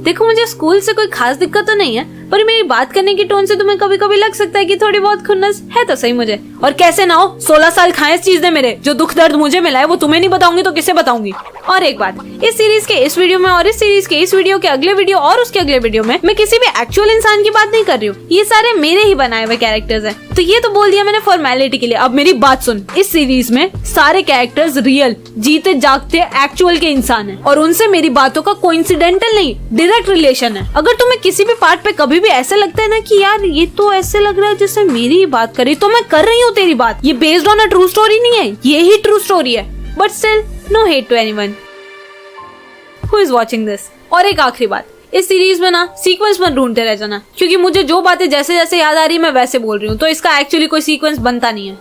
देखो मुझे स्कूल से कोई खास दिक्कत तो नहीं है, पर मेरी बात करने की टोन से तुम्हें कभी कभी लग सकता है कि थोड़ी बहुत खुन्नस है तो सही मुझे। और कैसे ना हो, 16 साल खाए इस चीज ने मेरे। जो दुख दर्द मुझे मिला है वो तुम्हें नहीं बताऊंगी तो किसे बताऊंगी। और एक बात, इस सीरीज के इस वीडियो में और इस सीरीज के इस वीडियो के अगले वीडियो और उसके अगले वीडियो में मैं किसी भी एक्चुअल इंसान की बात नहीं कर रही हूँ। ये सारे मेरे ही बनाए हुए कैरेक्टर्स हैं। तो ये तो बोल दिया मैंने फॉर्मेलिटी के लिए। अब मेरी बात सुन, इस सीरीज में सारे कैरेक्टर्स रियल, जीते जागते एक्चुअल के इंसान हैं और उनसे मेरी बातों का कोइंसिडेंटल नहीं, डायरेक्ट रिलेशन है। अगर तुम्हें किसी भी पार्ट पे कभी भी ऐसा लगता है ना कि यार ये तो ऐसे लग रहा है जैसे मेरी ही बात करी, तो मैं कर रही हूँ तेरी बात। ये based on a true story नहीं है, ये ही ट्रू स्टोरी है। But still no hate to anyone who is watching this. और एक आखिरी बात, इस सीरीज में ना सीक्वेंस मत ढूंढते रह जाना, क्योंकि मुझे जो बातें जैसे जैसे याद आ रही है मैं वैसे बोल रही हूँ, तो इसका एक्चुअली कोई सीक्वेंस बनता नहीं है।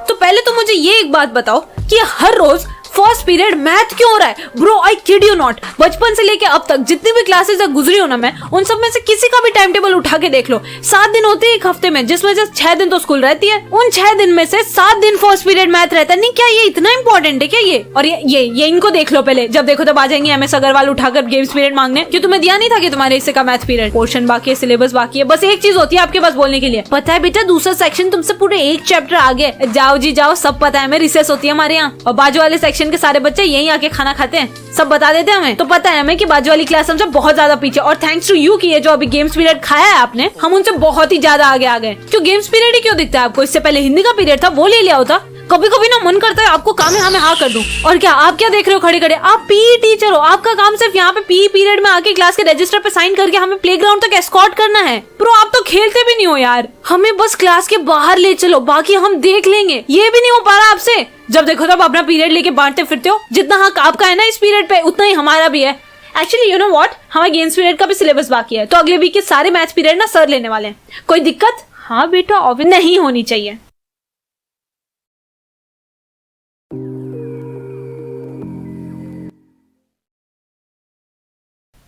तो पहले तो मुझे ये एक बात बताओ कि हर रोज फर्स्ट पीरियड मैथ क्यों हो रहा है? Bro I kid you not. बचपन से लेके अब तक जितनी भी क्लासेस गुजरी हो ना मैं, उन सब में से किसी का भी टाइम टेबल उठा के देख लो, 7 दिन होते हैं एक हफ्ते में, जिसमें से 6 दिन तो स्कूल रहती है। उन 6 दिन में से 7 दिन फर्स्ट पीरियड मैथ रहता है। नहीं क्या ये इतना इंपॉर्टेंट है क्या ये? और ये इनको देख लो पहले, जब देखो तब आ जाएंगे एमएस अग्रवाल उठाकर गेम्स पीरियड मांगने। क्यों तुम्हें दिया नहीं था कि तुम्हारे हिस्से का मैथ पीरियड? पोर्शन बाकी है, सिलेबस बाकी है, बस एक चीज होती है आपके पास बोलने के लिए, पता है बेटा दूसरा सेक्शन तुमसे पूरे एक चैप्टर आगे। जाओ जी जाओ, सब पता है हमें, रिसेस होती है हमारे यहाँ और बाजू वाले सेक्शन के सारे बच्चे यहीं आके खाना खाते हैं, सब बता देते हैं हमें। तो पता है हमें कि बाजू वाली क्लास हमसे बहुत ज्यादा पीछे, और थैंक्स टू यू कि ये जो अभी गेम्स पीरियड खाया है आपने, हम उनसे बहुत ही ज्यादा आगे आ गए। क्यों गेम्स पीरियड ही क्यों दिखता है आपको? इससे पहले हिंदी का पीरियड था, वो ले लिया होता। कभी कभी ना मन करता है आपको काम है हमें हाँ कर दूं। और क्या आप क्या देख रहे हो खड़े खड़े? आप पीई टीचर हो, आपका काम सिर्फ यहाँ पे पीई पीरियड में आके क्लास के रजिस्टर पे साइन करके हमें प्लेग्राउंड तक एस्कॉर्ट करना है। प्रो आप तो खेलते भी नहीं हो यार, हमें बस क्लास के बाहर ले चलो, बाकी हम देख लेंगे। ये भी नहीं हो पा रहा आपसे। जब देखो तब अपना पीरियड लेके बांटते फिरते हो। जितना हक आपका है ना इस पीरियड पे, उतना ही हमारा भी है। एक्चुअली यू नो व्हाट, हमारे गेम्स पीरियड का भी सिलेबस बाकी है, तो अगले वीक के सारे मैथ्स पीरियड ना सर लेने वाले हैं। कोई दिक्कत? हाँ बेटा ऑब्वियस नहीं होनी चाहिए।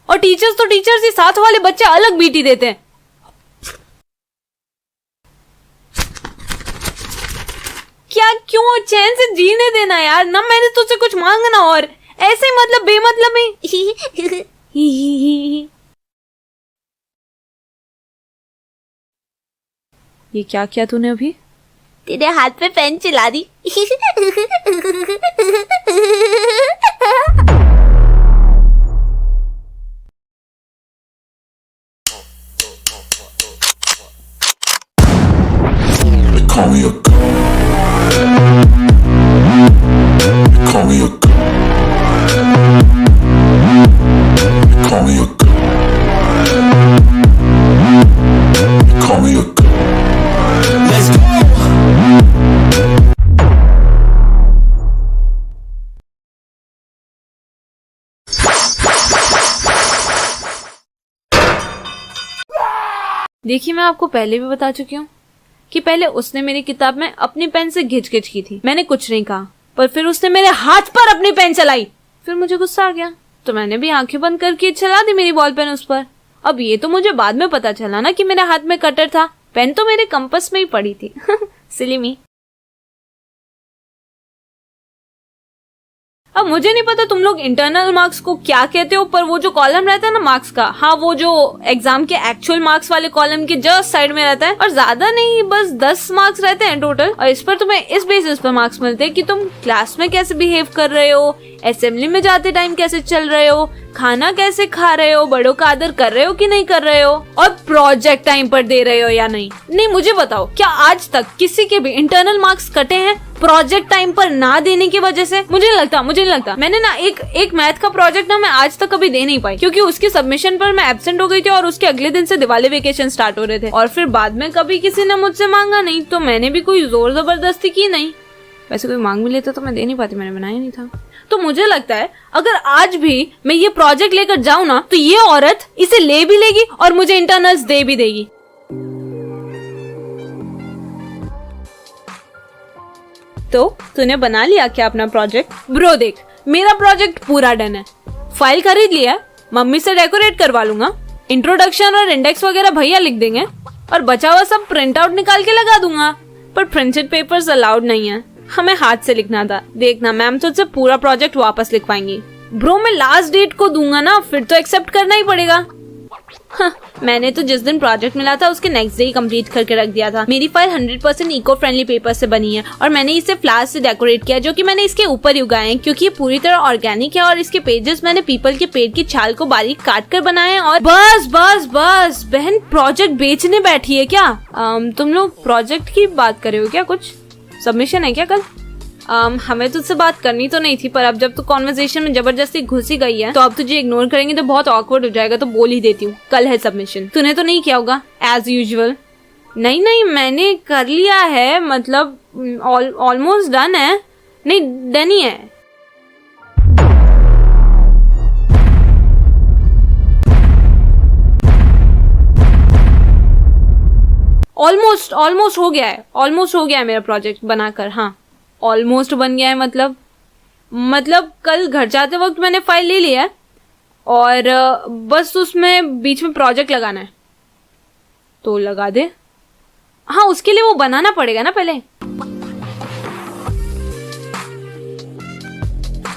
और टीचर्स तो टीचर्स ही, साथ वाले बच्चे अलग बीटी देते हैं। क्या क्यों चैन से जीने देना यार ना, मैंने तुझसे कुछ मांगना और ऐसे ही मतलब बेमतलब में ये क्या किया तूने अभी? तेरे हाथ पे पेन चला दी। Call me a god. Call me a god. Call me a god. Call me a god. Let's go. देखिए मैं आपको पहले भी बता चुकी हूँ कि पहले उसने मेरी किताब में अपनी पेन से घिच घिच की थी, मैंने कुछ नहीं कहा, पर फिर उसने मेरे हाथ पर अपनी पेन चलाई। फिर मुझे गुस्सा आ गया तो मैंने भी आंखें बंद करके चला दी मेरी बॉल पेन उस पर। अब ये तो मुझे बाद में पता चला ना कि मेरे हाथ में कटर था, पेन तो मेरे कंपास में ही पड़ी थी। सिली मी। अब मुझे नहीं पता तुम लोग इंटरनल मार्क्स को क्या कहते हो, पर वो जो कॉलम रहता है ना मार्क्स का, हाँ वो जो एग्जाम के एक्चुअल मार्क्स वाले कॉलम के जस्ट साइड में रहता है, और ज्यादा नहीं बस 10 मार्क्स रहते हैं टोटल। और इस पर तुम्हें इस बेसिस पर मार्क्स मिलते हैं कि तुम क्लास में कैसे बिहेव कर रहे हो, असेंबली में जाते टाइम कैसे चल रहे हो, खाना कैसे खा रहे हो, बड़ों का आदर कर रहे हो कि नहीं कर रहे हो, और प्रोजेक्ट टाइम पर दे रहे हो या नहीं। नहीं मुझे बताओ, क्या आज तक किसी के भी इंटरनल मार्क्स कटे हैं प्रोजेक्ट टाइम पर ना देने की वजह से? मुझे नहीं लगता। मैंने ना एक मैथ का प्रोजेक्ट ना मैं आज तक कभी दे नहीं पाई, क्योंकि उसकी सबमिशन पर मैं एब्सेंट हो गई थी और उसके अगले दिन से दिवाली वेकेशन स्टार्ट हो रहे थे, और फिर बाद में कभी किसी ने मुझसे मांगा नहीं, तो मैंने भी कोई जोर जबरदस्ती की नहीं। वैसे कोई मांग भी लेता तो मैं दे नहीं पाती, मैंने बनाया नहीं था। तो मुझे लगता है अगर आज भी मैं ये प्रोजेक्ट लेकर जाऊं ना, तो ये औरत इसे ले भी लेगी और मुझे इंटरनल्स दे भी देगी। तो तूने बना लिया क्या अपना प्रोजेक्ट? ब्रो देख, मेरा प्रोजेक्ट पूरा डन है, फाइल खरीद लिया, मम्मी से डेकोरेट करवा लूंगा, इंट्रोडक्शन और इंडेक्स वगैरह भैया लिख देंगे, और बचा हुआ सब प्रिंट आउट निकाल के लगा दूंगा। पर प्रिंटेड पेपर्स अलाउड नहीं है, हमें हाथ से लिखना था। देखना मैम तुझसे पूरा प्रोजेक्ट वापस लिखवाएंगी। ब्रो मैं लास्ट डेट को दूंगा ना, फिर तो एक्सेप्ट करना ही पड़ेगा। हाँ, मैंने तो जिस दिन प्रोजेक्ट मिला था उसके नेक्स्ट डे ही कंप्लीट करके रख दिया था। मेरी फाइल 100% इको फ्रेंडली पेपर से बनी है और मैंने इसे फ्लावर्स से डेकोरेट किया जो कि मैंने इसके ऊपर ही उगाए हैं क्योंकि ये पूरी तरह ऑर्गेनिक है और इसके पेजेस मैंने पीपल के पेड़ की छाल को बारीक काट कर बनाए हैं। और बस बस बस बहन प्रोजेक्ट बेचने बैठी है क्या? तुम लोग प्रोजेक्ट की बात कर रहे हो क्या? कुछ सबमिशन है क्या कल? हमें तुझसे बात करनी तो नहीं थी पर अब जब तू कॉन्वर्सेशन में जबरदस्ती घुसी गई है तो अब तुझे इग्नोर करेंगे तो बहुत ऑकवर्ड हो जाएगा, तो बोल ही देती हूँ कल है सबमिशन। तूने तो नहीं किया होगा एज यूजुअल? नहीं मैंने कर लिया है, मतलब ऑलमोस्ट डन है। नहीं डन ही है। ऑलमोस्ट हो गया है मेरा प्रोजेक्ट बनाकर। हाँ ऑलमोस्ट बन गया है, मतलब कल घर जाते वक्त मैंने फाइल ले लिया है और बस उसमें बीच में प्रोजेक्ट लगाना है तो लगा दे। हाँ उसके लिए वो बनाना पड़ेगा ना पहले।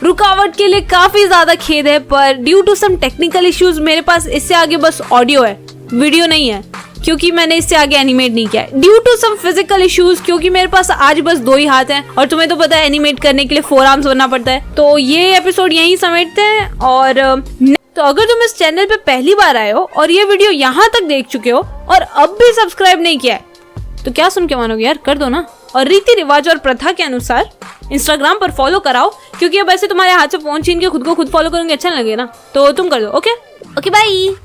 रुकावट के लिए काफी ज्यादा खेद है पर due to some technical issues मेरे पास इससे आगे बस ऑडियो है, वीडियो नहीं है क्योंकि मैंने इससे आगे एनिमेट नहीं किया है। Due to some physical issues क्योंकि मेरे पास आज बस 2 ही हाथ हैं और तुम्हें तो पता है एनिमेट करने के लिए 4 आर्म्स बनना पड़ता है। तो ये एपिसोड यहीं समेटते हैं। और तो अगर तुम इस चैनल पे पहली बार आए हो और ये वीडियो यहाँ तक देख चुके हो और अब भी सब्सक्राइब नहीं किया है तो क्या सुन के मानोगे यार, कर दो ना। और रीति रिवाज और प्रथा के अनुसार इंस्टाग्राम पर फॉलो कराओ क्योंकि अब ऐसे तुम्हारे हाथ से फोन छीन के खुद को खुद फॉलो करोगे अच्छा लगे ना, तो तुम कर दो। Okay bye.